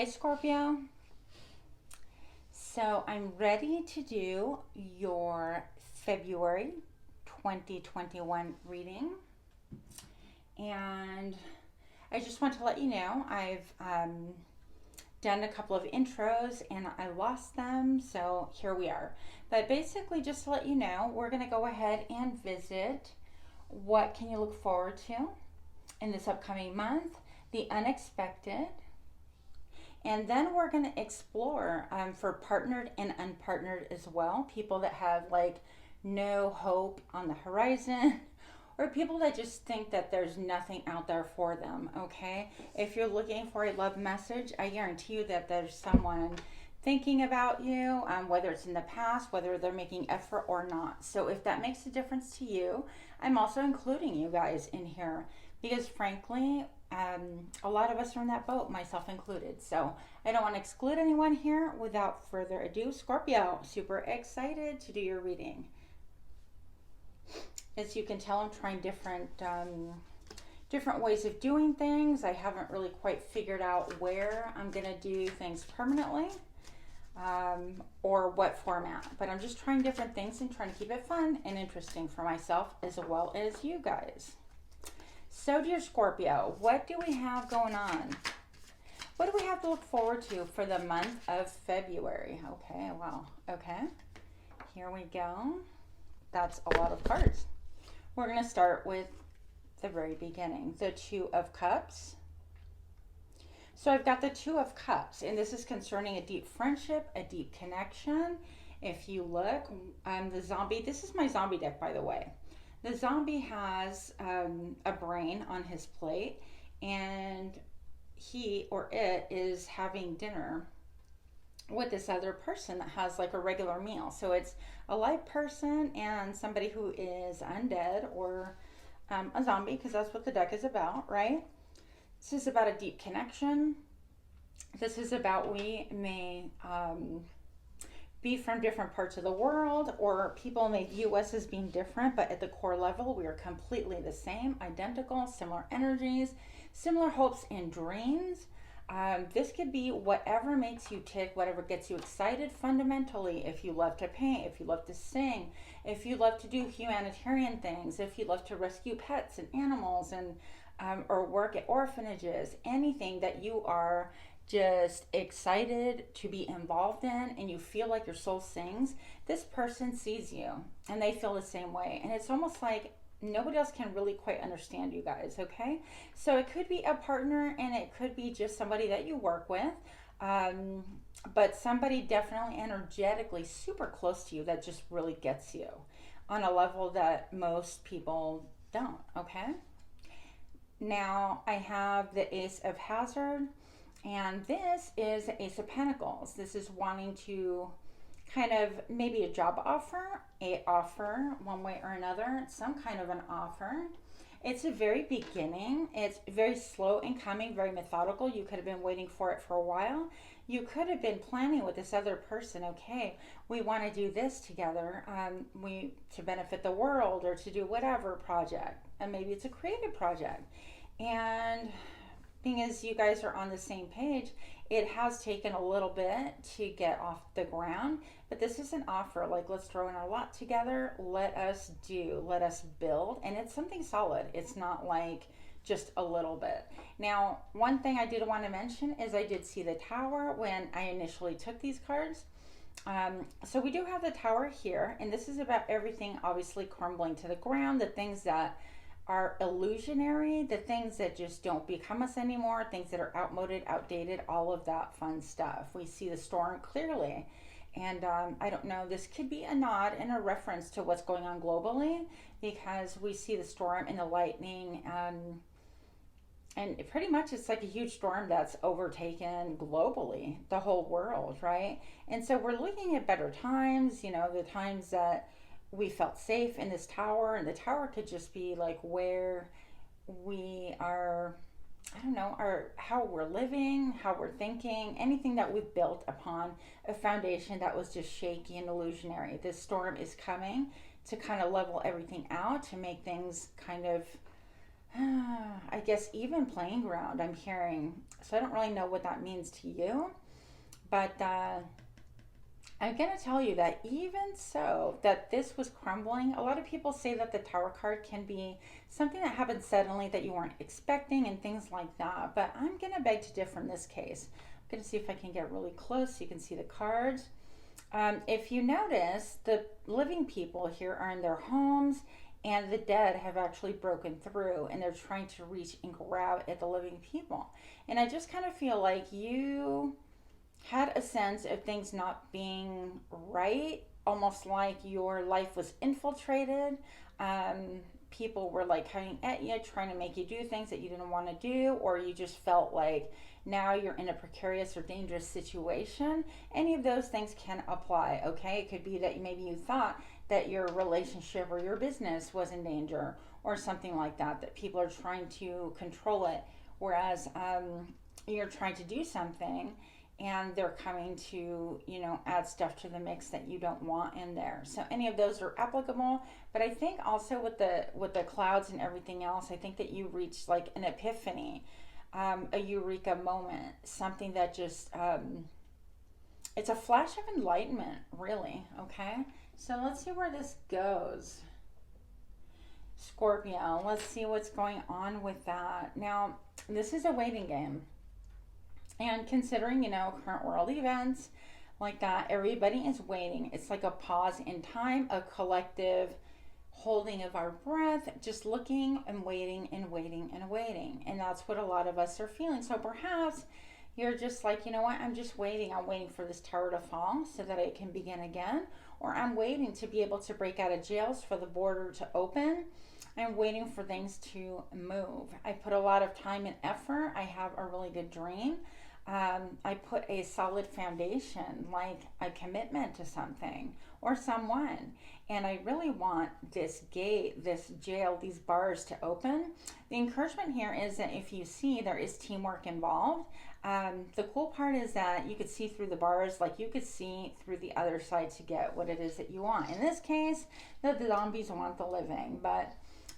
Hi, Scorpio. So I'm ready to do your February 2021 reading. And I just want to let you know I've done a couple of intros and I lost them. So here we are. But basically, just to let you know, we're going to go ahead and visit what can you look forward to in this upcoming month, the unexpected. And then we're going to explore for partnered and unpartnered as well. People that have like no hope on the horizon, or people that just think that there's nothing out there for them. Okay. If you're looking for a love message, I guarantee you that there's someone thinking about you, whether it's in the past, whether they're making effort or not. So if that makes a difference to you, I'm also including you guys in here because frankly, a lot of us are in that boat, myself included. So I don't want to exclude anyone here. Without further ado, Scorpio, super excited to do your reading. As you can tell, I'm trying different ways of doing things. I haven't really quite figured out where I'm going to do things permanently, or what format. But I'm just trying different things and trying to keep it fun and interesting for myself as well as you guys. So, dear Scorpio, what do we have going on? What do we have to look forward to for the month of February? Okay, wow. Okay, here we go. That's a lot of cards. We're going to start with the very beginning, the Two of Cups. So I've got the Two of Cups, and this is concerning a deep friendship, a deep connection. If you look, the zombie, this is my zombie deck, by the way. The zombie has a brain on his plate, and he or it is having dinner with this other person that has like a regular meal. So it's a live person and somebody who is undead or a zombie, because that's what the deck is about, right? This is about a deep connection. This is about we may be from different parts of the world, or people may view us as being different, but at the core level, we are completely the same, identical, similar energies, similar hopes and dreams. This could be whatever makes you tick, whatever gets you excited fundamentally. If you love to paint, if you love to sing, if you love to do humanitarian things, if you love to rescue pets and animals and or work at orphanages, anything that you are just excited to be involved in and you feel like your soul sings, this person sees you and they feel the same way. And it's almost like nobody else can really quite understand you guys, okay? So it could be a partner and it could be just somebody that you work with, but somebody definitely energetically super close to you that just really gets you on a level that most people don't, okay? Now I have the Ace of Hazard, and this is the Ace of Pentacles. This is wanting to kind of maybe a job offer, one way or another, some kind of an offer. It's a very beginning. It's very slow in coming, very methodical. You could have been waiting for it for a while. You could have been planning with this other person. Okay, we want to do this together. We to benefit the world or to do whatever project, and maybe it's a creative project. And being as you guys are on the same page, it has taken a little bit to get off the ground, but this is an offer. Like, let's throw in our lot together. Let us build, and it's something solid. It's not like just a little bit. Now, one thing I did want to mention is I did see the Tower when I initially took these cards. So we do have the Tower here, and this is about everything obviously crumbling to the ground, the things that are illusionary, the things that just don't become us anymore, things that are outmoded, outdated, all of that fun stuff. We see the storm clearly. And I don't know, this could be a nod and a reference to what's going on globally, because we see the storm and the lightning, and pretty much it's like a huge storm that's overtaken globally, the whole world, right? And so we're looking at better times, the times that we felt safe in this tower, and the tower could just be like where we are, I don't know, how we're living, how we're thinking, anything that we've built upon a foundation that was just shaky and illusionary. This storm is coming to kind of level everything out, to make things kind of I guess even playing ground, I'm hearing. So I don't really know what that means to you, but I'm going to tell you that even so, that this was crumbling. A lot of people say that the Tower card can be something that happened suddenly that you weren't expecting and things like that. But I'm going to beg to differ in this case. I'm going to see if I can get really close so you can see the cards. If you notice, the living people here are in their homes, and the dead have actually broken through, and they're trying to reach and grab at the living people. And I just kind of feel like you had a sense of things not being right, almost like your life was infiltrated. People were like coming at you, trying to make you do things that you didn't want to do, or you just felt like now you're in a precarious or dangerous situation. Any of those things can apply, okay? It could be that maybe you thought that your relationship or your business was in danger or something like that, that people are trying to control it, whereas you're trying to do something and they're coming to, add stuff to the mix that you don't want in there. So any of those are applicable. But I think also with the clouds and everything else, I think that you reached like an epiphany, a eureka moment, something that just, it's a flash of enlightenment, really, okay? So let's see where this goes. Scorpio, let's see what's going on with that. Now, this is a waiting game. And considering, current world events like that, everybody is waiting. It's like a pause in time, a collective holding of our breath, just looking and waiting and waiting and waiting. And that's what a lot of us are feeling. So perhaps you're just like, you know what, I'm just waiting. I'm waiting for this tower to fall so that it can begin again. Or I'm waiting to be able to break out of jails, for the border to open. I'm waiting for things to move. I put a lot of time and effort. I have a really good dream. I put a solid foundation, like a commitment to something or someone. And I really want this gate, this jail, these bars to open. The encouragement here is that if you see, there is teamwork involved. The cool part is that you could see through the bars, like you could see through the other side to get what it is that you want. In this case, the zombies want the living, but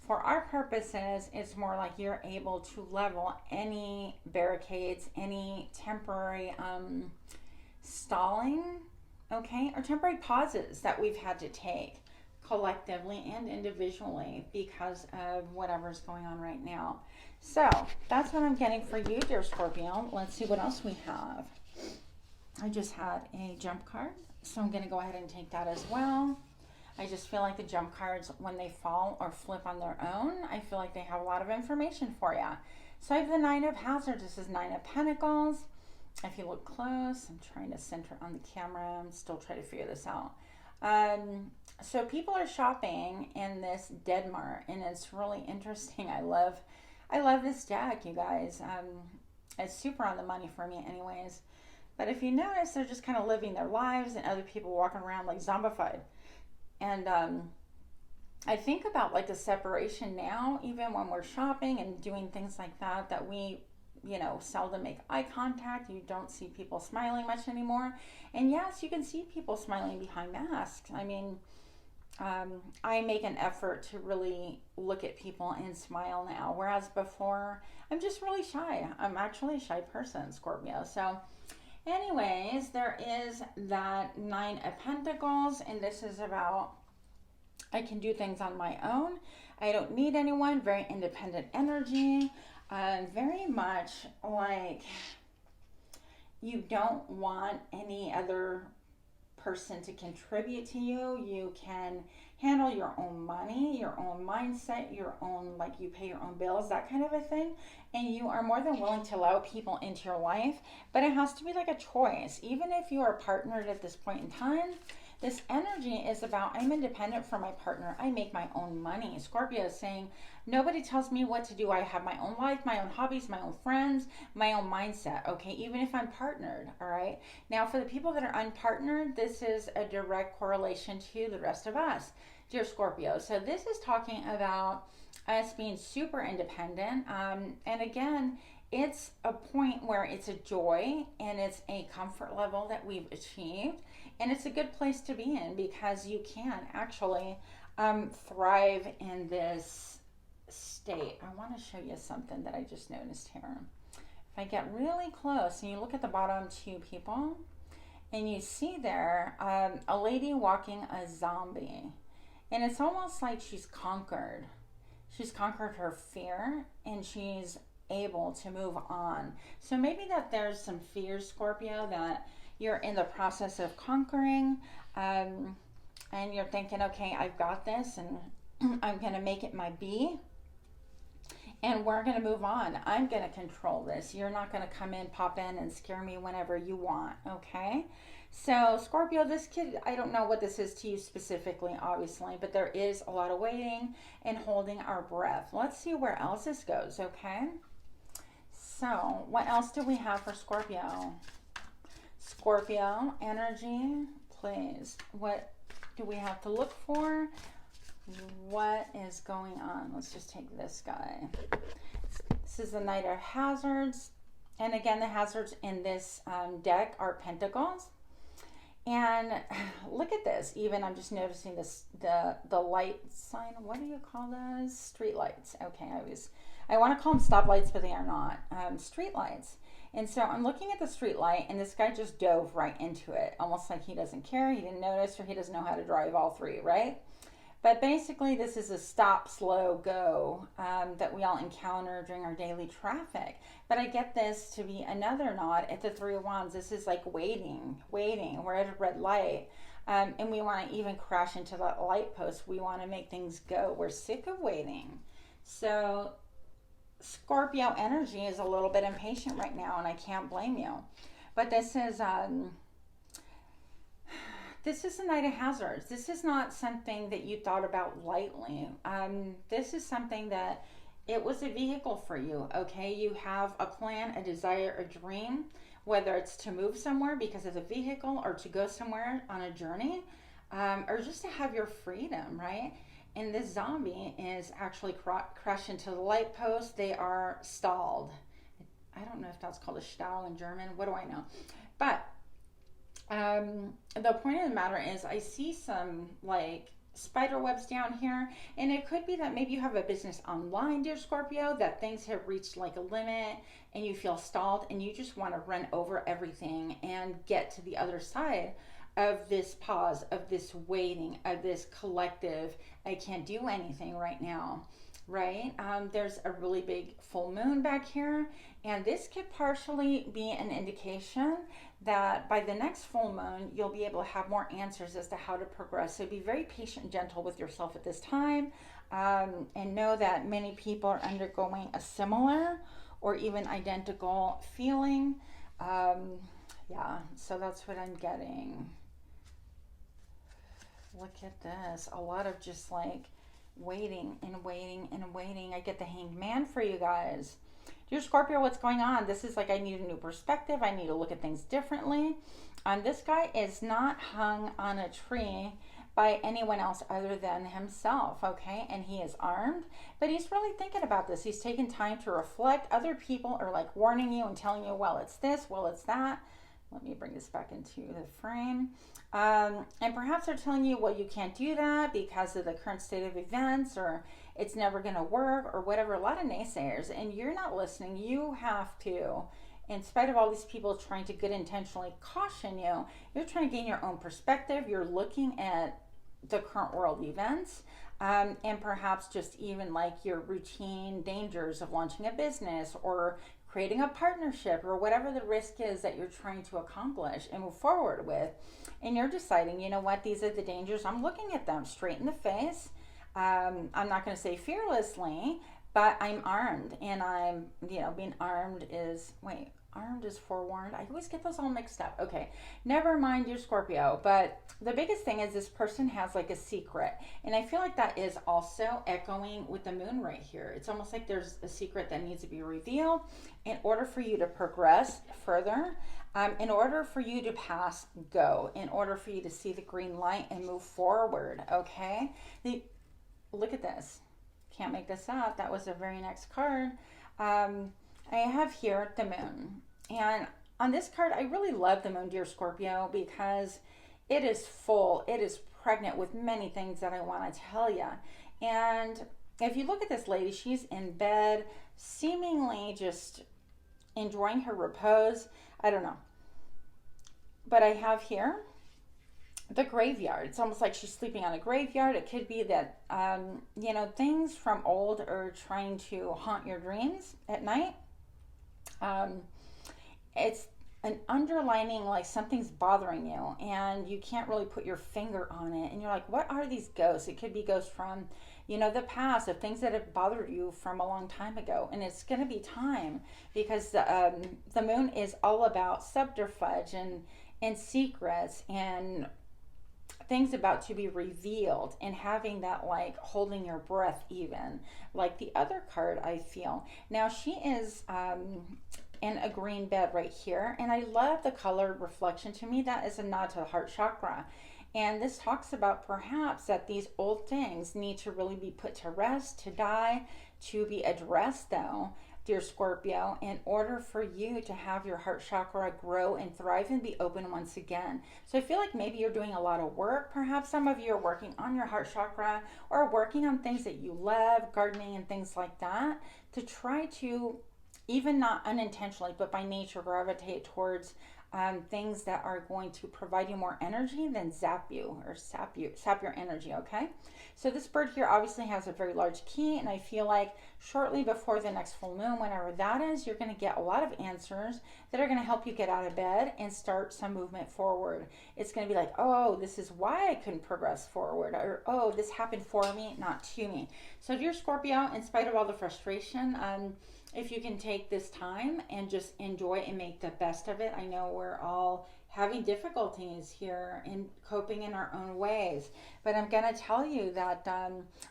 for our purposes, it's more like you're able to level any barricades, any temporary stalling, okay, or temporary pauses that we've had to take collectively and individually because of whatever's going on right now. So that's what I'm getting for you, dear Scorpio. Let's see what else we have. I just had a jump card, so I'm going to go ahead and take that as well. I just feel like the jump cards, when they fall or flip on their own, I feel like they have a lot of information for you. So I have the Nine of Hazards. This is Nine of Pentacles. If you look close, I'm trying to center on the camera. I'm still trying to figure this out. So people are shopping in this Dead Mart, and it's really interesting. I love this deck, you guys. It's super on the money for me anyways. But if you notice, they're just kind of living their lives, and other people walking around like zombified. And I think about like the separation now, even when we're shopping and doing things like that, that we, seldom make eye contact. You don't see people smiling much anymore. And yes, you can see people smiling behind masks. I mean, I make an effort to really look at people and smile now, whereas before I'm just really shy. I'm actually a shy person, Scorpio. So anyways, there is that Nine of Pentacles, and this is about I can do things on my own. I don't need anyone. Very independent energy. Very much like you don't want any other person to contribute to you. You can handle your own money, your own mindset, your own, like you pay your own bills, that kind of a thing. And you are more than willing to allow people into your life, but it has to be like a choice. Even if you are partnered at this point in time, this energy is about I'm independent from my partner. I make my own money. Scorpio is saying nobody tells me what to do. I have my own life, my own hobbies, my own friends, my own mindset. Okay, even if I'm partnered. All right. Now, for the people that are unpartnered, this is a direct correlation to the rest of us, dear Scorpio. So this is talking about us being super independent. And again, it's a point where it's a joy and it's a comfort level that we've achieved. And it's a good place to be in because you can actually thrive in this state, I want to show you something that I just noticed here. If I get really close and you look at the bottom two people, and you see there a lady walking a zombie. And it's almost like she's conquered. She's conquered her fear and she's able to move on. So maybe that there's some fears, Scorpio, that you're in the process of conquering. And you're thinking, okay, I've got this and I'm going to make it my B. And we're going to move on. I'm going to control this. You're not going to come in, pop in, and scare me whenever you want, okay? So, Scorpio, this kid, I don't know what this is to you specifically, obviously, but there is a lot of waiting and holding our breath. Let's see where else this goes, okay? So, what else do we have for Scorpio? Scorpio, energy, please. What do we have to look for? What is going on? Let's just take this guy. This is the Knight of Hazards. And again, the hazards in this deck are pentacles. And look at this. Even I'm just noticing this, the light sign. What do you call those? Street lights. Okay, I want to call them stoplights, but they are not. Street lights. And so I'm looking at the street light, and this guy just dove right into it. Almost like he doesn't care, he didn't notice, or he doesn't know how to drive all three, right? But basically, this is a stop, slow, go that we all encounter during our daily traffic. But I get this to be another nod at the Three of Wands. This is like waiting. We're at a red light. And we want to even crash into that light post. We want to make things go. We're sick of waiting. So Scorpio energy is a little bit impatient right now, and I can't blame you. But this is the Knight of Hazards. This is not something that you thought about lightly. This is something that it was a vehicle for you, okay? You have a plan, a desire, a dream, whether it's to move somewhere because of a vehicle or to go somewhere on a journey, or just to have your freedom, right? And this zombie is actually crashed into the light post. They are stalled. I don't know if that's called a Stau in German. What do I know? But the point of the matter is I see some like spider webs down here, and it could be that maybe you have a business online, dear Scorpio, that things have reached like a limit and you feel stalled and you just want to run over everything and get to the other side of this pause, of this waiting, of this collective, I can't do anything right now, right? There's a really big full moon back here, and this could partially be an indication that by the next full moon, you'll be able to have more answers as to how to progress. So be very patient and gentle with yourself at this time, and know that many people are undergoing a similar or even identical feeling. Yeah, so that's what I'm getting. Look at this. A lot of just like waiting and waiting and waiting. I get the Hanged Man for you guys. Dear Scorpio, what's going on? This is like I need a new perspective. I need to look at things differently. This guy is not hung on a tree by anyone else other than himself, okay? And he is armed, but he's really thinking about this. He's taking time to reflect. Other people are like warning you and telling you, well, it's this, well, it's that. Let me bring this back into the frame. And perhaps they're telling you, well, you can't do that because of the current state of events, or it's never going to work, or whatever. A lot of naysayers, and you're not listening. You have to, in spite of all these people trying to good intentionally caution you, you're trying to gain your own perspective. You're looking at the current world events, and perhaps just even like your routine dangers of launching a business or creating a partnership or whatever the risk is that you're trying to accomplish and move forward with. And you're deciding, you know what, these are the dangers. I'm looking at them straight in the face. I'm not going to say fearlessly, but I'm armed. And I'm, being armed is, armed is forewarned. I always get those all mixed up. Okay, never mind, dear Scorpio. But the biggest thing is this person has like a secret. And I feel like that is also echoing with the moon right here. It's almost like there's a secret that needs to be revealed in order for you to progress further, in order for you to pass go, in order for you to see the green light and move forward, okay? Look at this. Can't make this up. That was the very next card. I have here the moon. And on this card, I really love the moon, dear Scorpio, because it is full. It is pregnant with many things that I want to tell you. And if you look at this lady, she's in bed, seemingly just enjoying her repose. I don't know. But I have here the graveyard. It's almost like she's sleeping on a graveyard. It could be that, things from old are trying to haunt your dreams at night. Um, it's an underlining, like something's bothering you and you can't really put your finger on it. And you're like, what are these ghosts? It could be ghosts from, the past, of things that have bothered you from a long time ago. And it's going to be time, because the moon is all about subterfuge and secrets and things about to be revealed, and having that, like, holding your breath, even like the other card, I feel. Now she is in a green bed right here, and I love the color reflection. To me, that is a nod to the heart chakra. And this talks about perhaps that these old things need to really be put to rest, to die, to be addressed, though, dear Scorpio, in order for you to have your heart chakra grow and thrive and be open once again. So I feel like maybe you're doing a lot of work. Perhaps some of you are working on your heart chakra, or working on things that you love, gardening and things like that, to try to, even not unintentionally, but by nature, gravitate towards things that are going to provide you more energy than sap your energy, okay? So this bird here obviously has a very large key, and I feel like shortly before the next full moon, whenever that is, you're going to get a lot of answers that are going to help you get out of bed and start some movement forward. It's going to be like, oh, this is why I couldn't progress forward, or oh, this happened for me, not to me. So dear Scorpio, in spite of all the frustration, if you can take this time and just enjoy and make the best of it. I know we're all having difficulties here in coping in our own ways, but I'm going to tell you that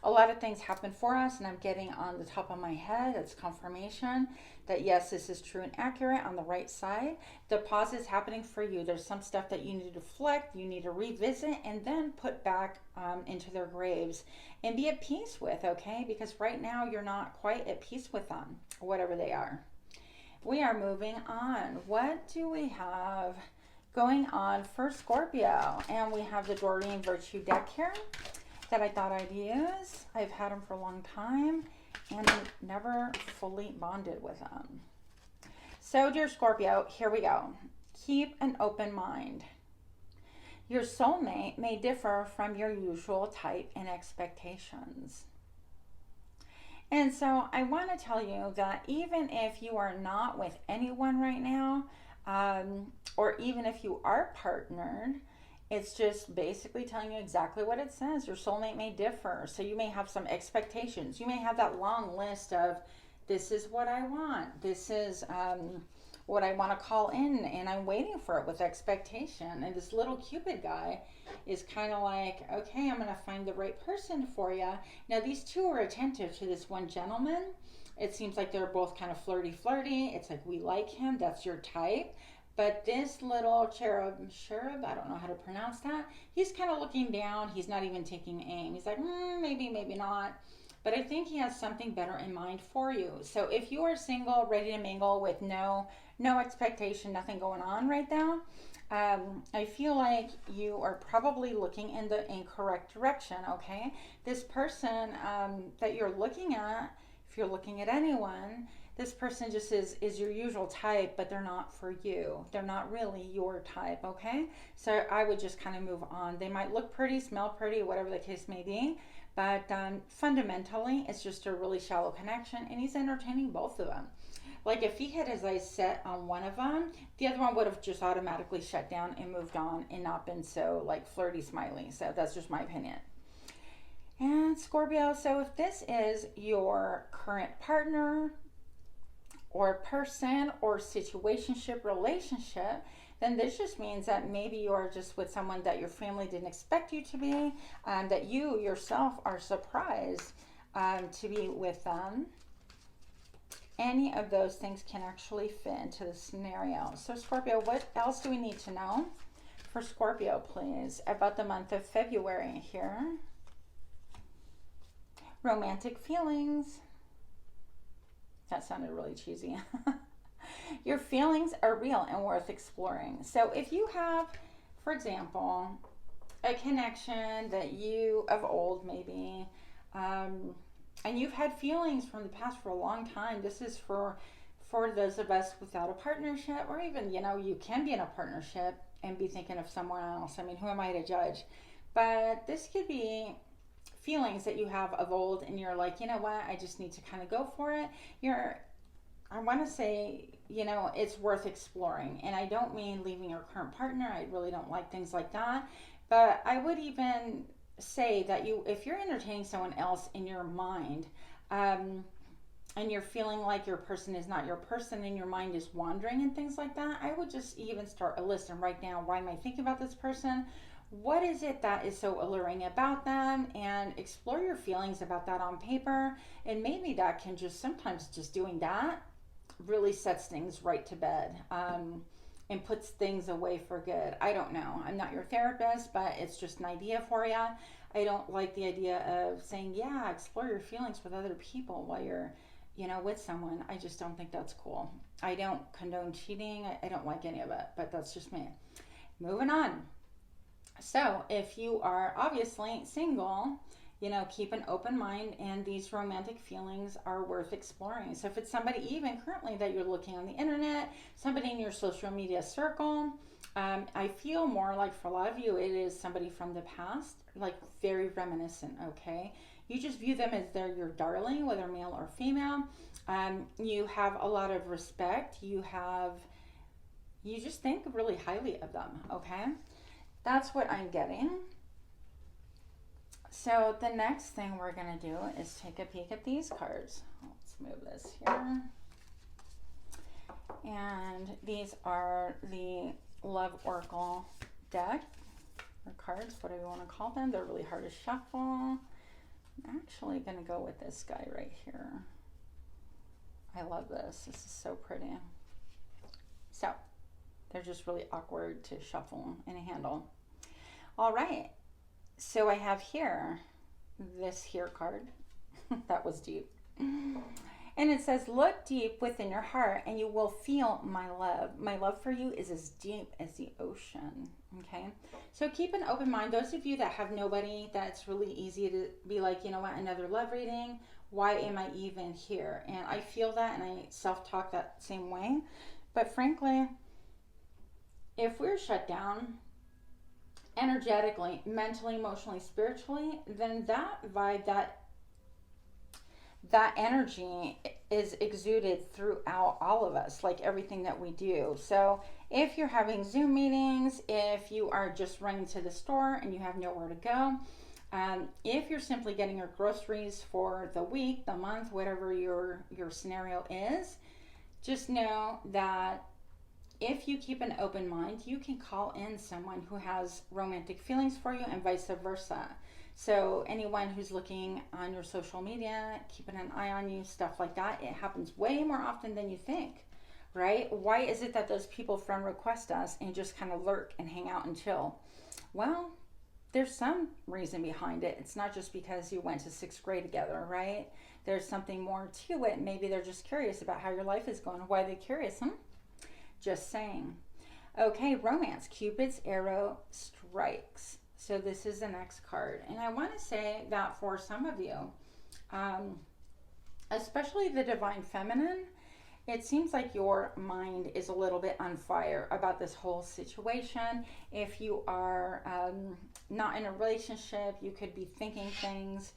a lot of things happen for us, and I'm getting on the top of my head, it's confirmation that yes, this is true and accurate on the right side. The pause is happening for you. There's some stuff that you need to deflect, you need to revisit, and then put back into their graves and be at peace with, okay? Because right now you're not quite at peace with them, whatever they are. We are moving on. What do we have going on for Scorpio? And we have the Doreen Virtue deck here that I thought I'd use. I've had them for a long time and never fully bonded with them. So dear Scorpio, here we go. Keep an open mind. Your soulmate may differ from your usual type and expectations. And so I want to tell you that even if you are not with anyone right now, or even if you are partnered, it's just basically telling you exactly what it says. Your soulmate may differ. So you may have some expectations. You may have that long list of, this is what I want. This is what I want to call in, and I'm waiting for it with expectation. And this little Cupid guy is kind of like, okay, I'm going to find the right person for you. Now, these two are attentive to this one gentleman. It seems like they're both kind of flirty. It's like, we like him. That's your type. But this little cherub, I don't know how to pronounce that. He's kind of looking down. He's not even taking aim. He's like, maybe, maybe not. But I think he has something better in mind for you. So if you are single, ready to mingle with no expectation, nothing going on right now, I feel like you are probably looking in the incorrect direction, okay? This person that you're looking at, if you're looking at anyone, this person just is your usual type, but they're not for you. They're not really your type, okay? So I would just kind of move on. They might look pretty, smell pretty, whatever the case may be, but fundamentally, it's just a really shallow connection, and he's entertaining both of them. Like, if he had his eyes set on one of them, the other one would have just automatically shut down and moved on and not been so, like, flirty, smiley. So that's just my opinion. And Scorpio, so if this is your current partner or person or situationship relationship, then this just means that maybe you're just with someone that your family didn't expect you to be, that you yourself are surprised to be with them. Any of those things can actually fit into the scenario. So Scorpio, what else do we need to know for Scorpio, please, about the month of February here? Romantic feelings. That sounded really cheesy. Your feelings are real and worth exploring. So if you have, for example, a connection that you of old maybe And you've had feelings from the past for a long time. This is for those of us without a partnership, or even, you know, you can be in a partnership and be thinking of someone else. I mean, who am I to judge? But this could be feelings that you have of old, and you're like, you know what, I just need to kind of go for it. I want to say, you know, it's worth exploring. And I don't mean leaving your current partner. I really don't like things like that. But I would even say that if you're entertaining someone else in your mind, and you're feeling like your person is not your person and your mind is wandering and things like that, I would just even start a list and write down, why am I thinking about this person? What is it that is so alluring about them? And explore your feelings about that on paper. And maybe that can just, sometimes just doing that really sets things right to bed, and puts things away for good. I don't know. I'm not your therapist, but it's just an idea for you. I don't like the idea of saying, yeah, explore your feelings with other people while you're, you know, with someone. I just don't think that's cool. I don't condone cheating. I don't like any of it, but that's just me. Moving on. So if you are obviously single, you know, keep an open mind, and these romantic feelings are worth exploring. So if it's somebody even currently that you're looking on the internet, somebody in your social media circle, I feel more like for a lot of you, it is somebody from the past, like very reminiscent, okay? You just view them as they're your darling, whether male or female. You have a lot of respect. You just think really highly of them, okay? That's what I'm getting. So the next thing we're going to do is take a peek at these cards. Let's move this here. And these are the Love Oracle deck, or cards, whatever you want to call them. They're really hard to shuffle. I'm actually going to go with this guy right here. I love this. This is so pretty. So they're just really awkward to shuffle in a handle. All right. So I have here this here card. That was deep. And it says, look deep within your heart and you will feel my love. My love for you is as deep as the ocean. Okay. So keep an open mind. Those of you that have nobody, that's really easy to be like, you know what, another love reading. Why am I even here? And I feel that, and I self-talk that same way. But frankly, if we're shut down energetically, mentally, emotionally, spiritually, then that vibe, that energy is exuded throughout all of us, like everything that we do. So if you're having Zoom meetings, if you are just running to the store and you have nowhere to go, if you're simply getting your groceries for the week, the month, whatever your scenario is, just know that if you keep an open mind, you can call in someone who has romantic feelings for you and vice versa. So anyone who's looking on your social media, keeping an eye on you, stuff like that, it happens way more often than you think, right? Why is it that those people friend request us and just kind of lurk and hang out and chill? Well, there's some reason behind it. It's not just because you went to 6th grade together, right? There's something more to it. Maybe they're just curious about how your life is going. Why are they curious? Just saying. Okay, romance. Cupid's arrow strikes. So this is the next card. And I want to say that for some of you, especially the divine feminine, it seems like your mind is a little bit on fire about this whole situation. If you are not in a relationship, you could be thinking things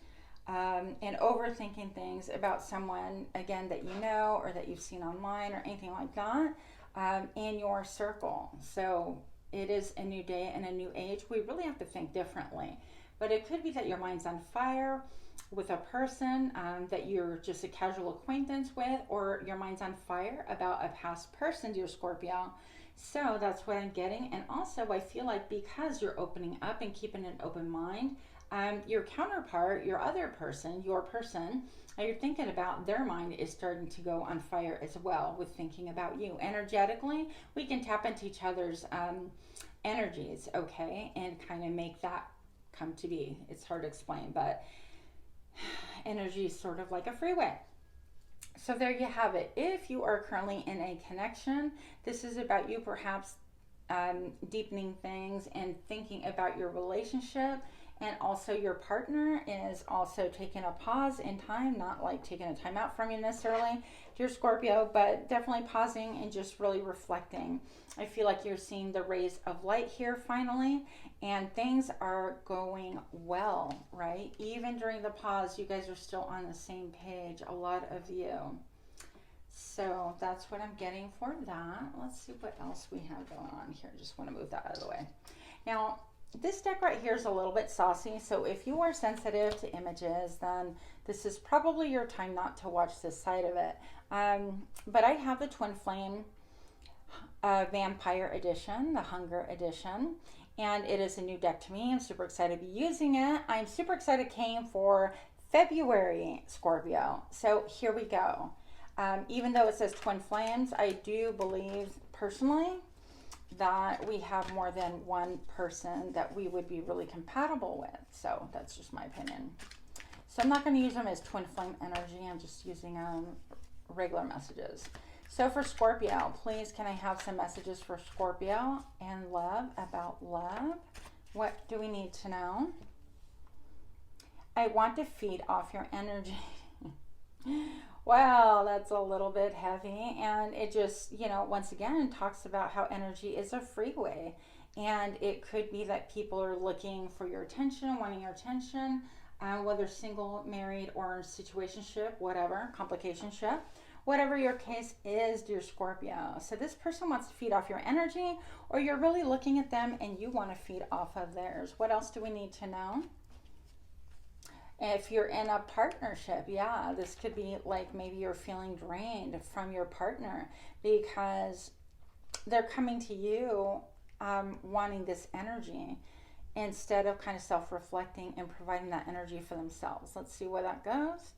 and overthinking things about someone, again, that you know or that you've seen online or anything like that, in your circle. So it is a new day and a new age. We really have to think differently. But it could be that your mind's on fire with a person that you're just a casual acquaintance with, or your mind's on fire about a past person, dear Scorpio. So that's what I'm getting. And also I feel like because you're opening up and keeping an open mind, your counterpart, your other person, your person that you're thinking about, their mind is starting to go on fire as well with thinking about you. Energetically, we can tap into each other's energies, okay, and kind of make that come to be. It's hard to explain, but energy is sort of like a freeway. So there you have it. If you are currently in a connection, this is about you perhaps deepening things and thinking about your relationship And also your partner is also taking a pause in time, not like taking a time out from you necessarily, dear Scorpio, but definitely pausing and just really reflecting. I feel like you're seeing the rays of light here finally, and things are going well, right? Even during the pause, you guys are still on the same page, a lot of you. So that's what I'm getting for that. Let's see what else we have going on here. Just want to move that out of the way. Now, this deck right here is a little bit saucy, so if you are sensitive to images, then this is probably your time not to watch this side of it. But I have the Twin Flame Vampire Edition, the Hunger Edition, and it is a new deck to me. I'm super excited to be using it. I'm super excited it came for February, Scorpio. So here we go. Even though it says Twin Flames, I do believe personally that we have more than one person that we would be really compatible with. So that's just my opinion. So I'm not going to use them as twin flame energy. I'm just using regular messages. So for Scorpio, please can I have some messages for Scorpio and love, about love? What do we need to know? I want to feed off your energy. Well, that's a little bit heavy, and it just, you know, once again talks about how energy is a freeway, and it could be that people are looking for your attention, wanting your attention, whether single, married, or situationship, whatever, complicationship, whatever your case is, dear Scorpio. So this person wants to feed off your energy, or you're really looking at them and you want to feed off of theirs. What else do we need to know? If you're in a partnership, yeah, this could be like maybe you're feeling drained from your partner because they're coming to you wanting this energy instead of kind of self-reflecting and providing that energy for themselves. Let's see where that goes.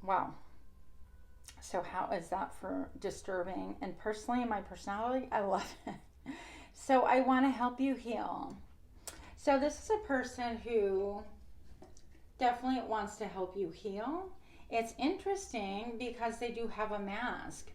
Wow. So how is that for disturbing? And personally, my personality, I love it. So I want to help you heal. So this is a person who definitely wants to help you heal. It's interesting because they do have a mask.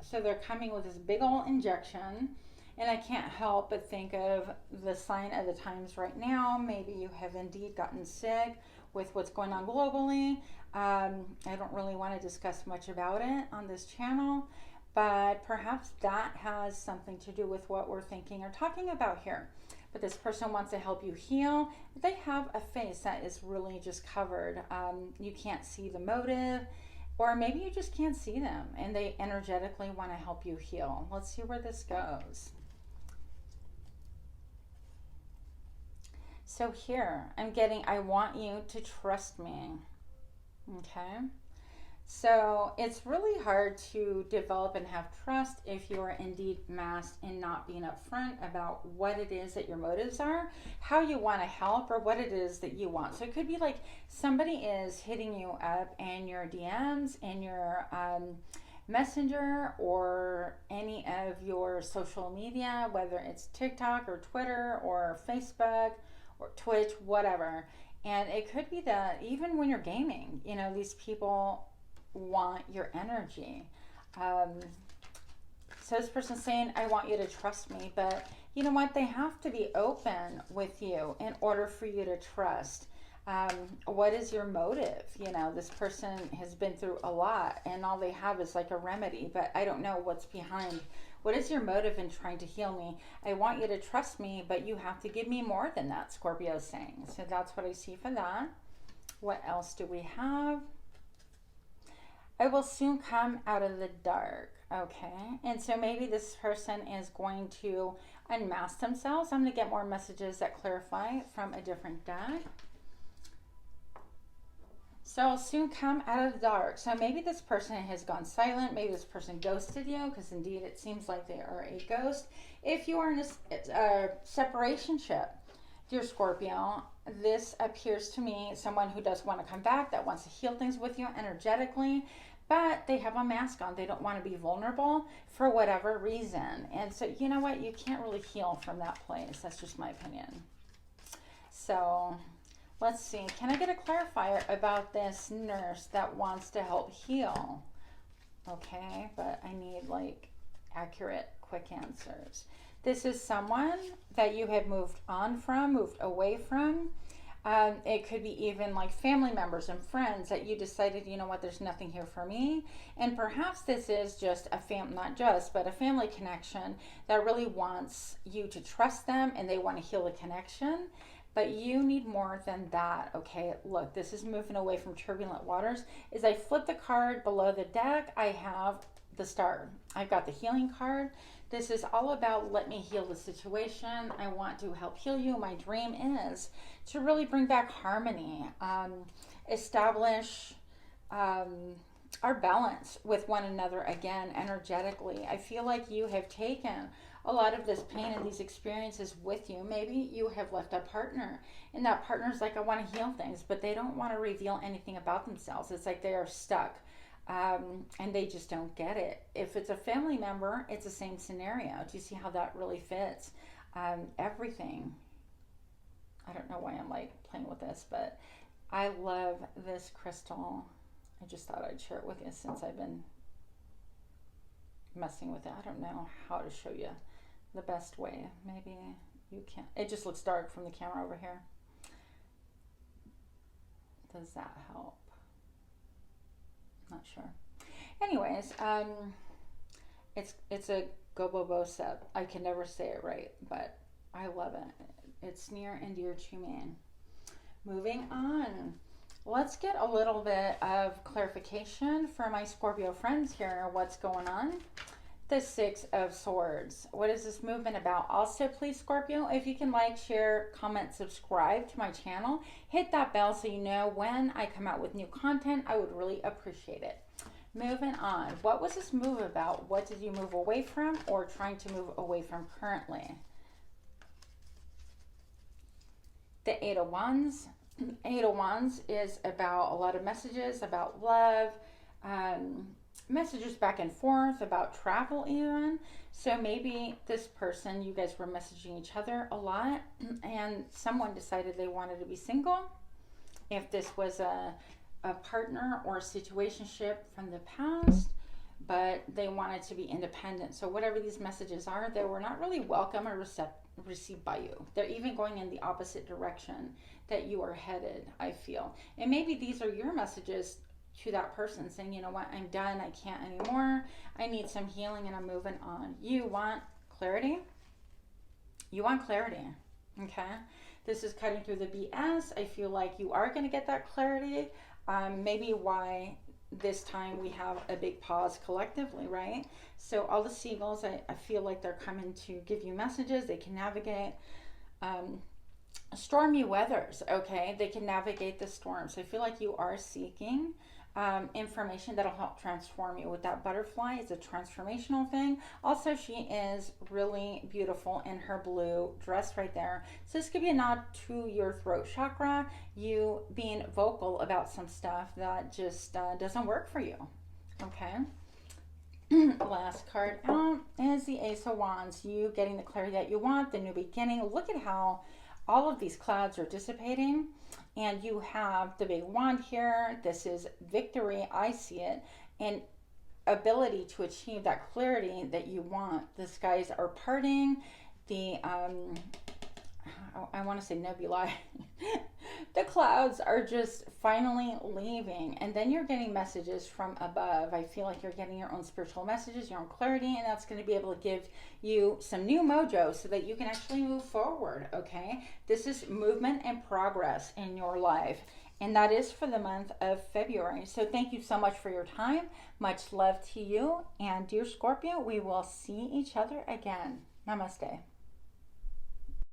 So they're coming with this big old injection, and I can't help but think of the sign of the times right now. Maybe you have indeed gotten sick with what's going on globally. I don't really want to discuss much about it on this channel, but perhaps that has something to do with what we're thinking or talking about here. But this person wants to help you heal. They have a face that is really just covered. You can't see the motive, or maybe you just can't see them and they energetically want to help you heal. Let's see where this goes. So here I'm getting, I want you to trust me. Okay. So it's really hard to develop and have trust if you are indeed masked and not being upfront about what it is that your motives are, how you want to help, or what it is that you want. So it could be like somebody is hitting you up in your DMs, in your Messenger, or any of your social media, whether it's TikTok or Twitter or Facebook or Twitch, whatever. And it could be that even when you're gaming, you know, these people want your energy. So this person's saying, I want you to trust me, but you know what? They have to be open with you in order for you to trust. What is your motive? You know, this person has been through a lot and all they have is like a remedy, but I don't know what's behind. What is your motive in trying to heal me? I want you to trust me, but you have to give me more than that, Scorpio is saying. So that's what I see for that. What else do we have? I will soon come out of the dark. Okay. And so maybe this person is going to unmask themselves. I'm going to get more messages that clarify from a different deck. So I'll soon come out of the dark. So maybe this person has gone silent. Maybe this person ghosted you, because indeed it seems like they are a ghost. If you are in a separationship, dear Scorpio, this appears to me someone who does want to come back, that wants to heal things with you energetically, but they have a mask on. They don't want to be vulnerable for whatever reason. And so, you know what? You can't really heal from that place. That's just my opinion. So let's see. Can I get a clarifier about this nurse that wants to help heal? Okay, but I need like accurate, quick answers. This is someone that you have moved on from, moved away from. It could be even like family members and friends that you decided, you know what, there's nothing here for me. And perhaps this is just not just, but a family connection that really wants you to trust them and they want to heal the connection. But you need more than that, okay? Look, this is moving away from turbulent waters. As I flip the card below the deck, I have the Star. I've got the healing card. This is all about let me heal the situation. I want to help heal you. My dream is to really bring back harmony, establish our balance with one another again energetically. I feel like you have taken a lot of this pain and these experiences with you. Maybe you have left a partner and that partner's like, I want to heal things, but they don't want to reveal anything about themselves. It's like they are stuck. And they just don't get it. If it's a family member, it's the same scenario. Do you see how that really fits? Everything. I don't know why I'm like playing with this, but I love this crystal. I just thought I'd share it with you since I've been messing with it. I don't know how to show you the best way. Maybe you can. It just looks dark from the camera over here. Does that help? Not sure. Anyways, it's a Gobobo set. I can never say it right, but I love it. It's near and dear to me. Moving on. Let's get a little bit of clarification for my Scorpio friends here. What's going on? The Six of Swords. What is this movement about? Also, please, Scorpio, if you can like, share, comment, subscribe to my channel, hit that bell so you know when I come out with new content. I would really appreciate it. Moving on. What was this move about? What did you move away from or trying to move away from currently? The Eight of Wands. Eight of Wands is about a lot of messages about love, messages back and forth, about travel even. So maybe this person, you guys were messaging each other a lot and someone decided they wanted to be single. If this was a partner or a situationship from the past, but they wanted to be independent. So whatever these messages are, they were not really welcome or received by you. They're even going in the opposite direction that you are headed, I feel. And maybe these are your messages to that person saying, you know what, I'm done, I can't anymore, I need some healing and I'm moving on. You want clarity? You want clarity, okay? This is cutting through the BS. I feel like you are going to get that clarity. Maybe why this time we have a big pause collectively, right? So all the seagulls, I feel like they're coming to give you messages. They can navigate stormy weathers, okay? They can navigate the storm. So I feel like you are seeking information that'll help transform you. With that butterfly, it's a transformational thing. Also, she is really beautiful in her blue dress right there. So this could be a nod to your throat chakra, you being vocal about some stuff that just doesn't work for you, okay? Last card out is the Ace of Wands. You getting the clarity that you want, the new beginning. Look at how all of these clouds are dissipating and you have the big wand here. This is victory, I see it, and ability to achieve that clarity that you want. The skies are parting. The I want to say nebulae. The clouds are just finally leaving, and then you're getting messages from above. I feel like you're getting your own spiritual messages, your own clarity, and that's going to be able to give you some new mojo so that you can actually move forward, okay? This is movement and progress in your life, and that is for the month of February. So thank you so much for your time. Much love to you, and dear Scorpio, we will see each other again. Namaste.